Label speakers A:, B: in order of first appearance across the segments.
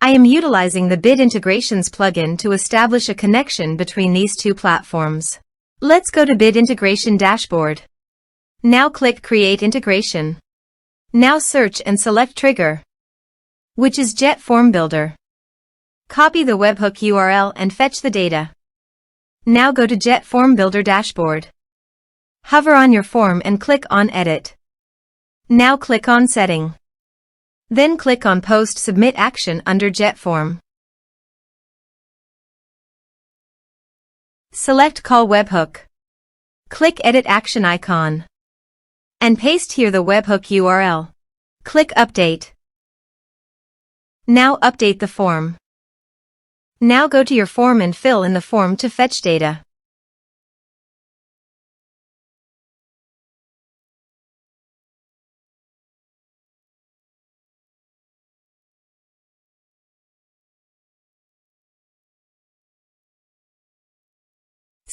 A: I am utilizing the Bid Integrations plugin to establish a connection between these two platforms. Let's go to Bid Integration Dashboard. Now click Create Integration. Now search and select Trigger, which is JetFormBuilder. Copy the webhook URL and fetch the data. Now go to JetFormBuilder Dashboard. Hover on your form and click on Edit. Now click on Setting. Then click on Post Submit Action under JetForm. Select Call Webhook. Click Edit Action icon. And paste here the webhook URL. Click Update. Now update the form. Now go to your form and fill in the form to fetch data.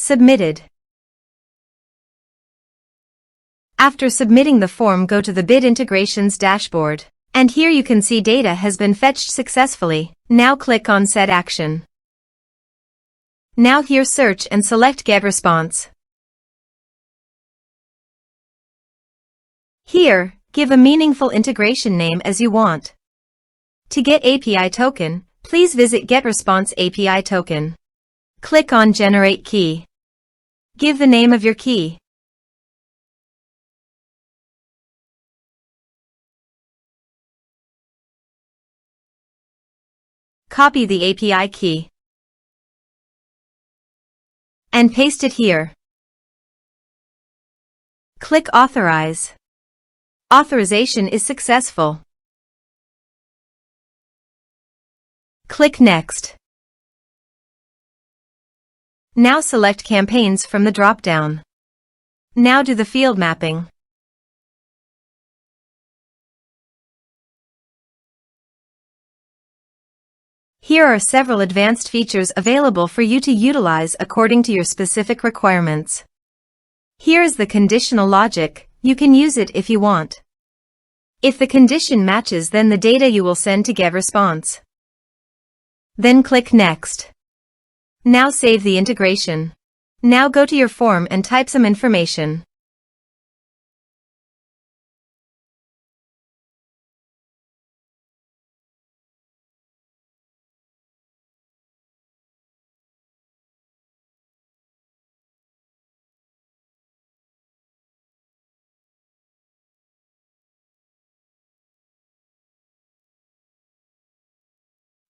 A: Submitted. After submitting the form, go to the Bid Integrations dashboard. And here you can see data has been fetched successfully. Now click on Set Action. Now here search and select GetResponse. Here, give a meaningful integration name as you want. To get API token, please visit GetResponse API token. Click on Generate Key. Give the name of your key. Copy the API key and paste it here. Click Authorize. Authorization is successful. Click Next. Now select Campaigns from the drop-down. Now do the field mapping. Here are several advanced features available for you to utilize according to your specific requirements. Here is the conditional logic. You can use it if you want. If the condition matches, then the data you will send to GetResponse. Then click Next. Now save the integration. Now go to your form and type some information.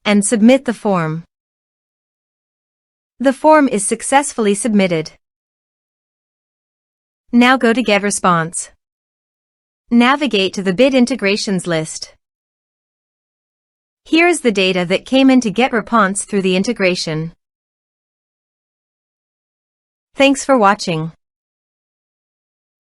A: And submit the form. The form is successfully submitted. Now go to GetResponse. Navigate to the Bid Integrations list. Here is the data that came into GetResponse through the integration. Thanks for watching.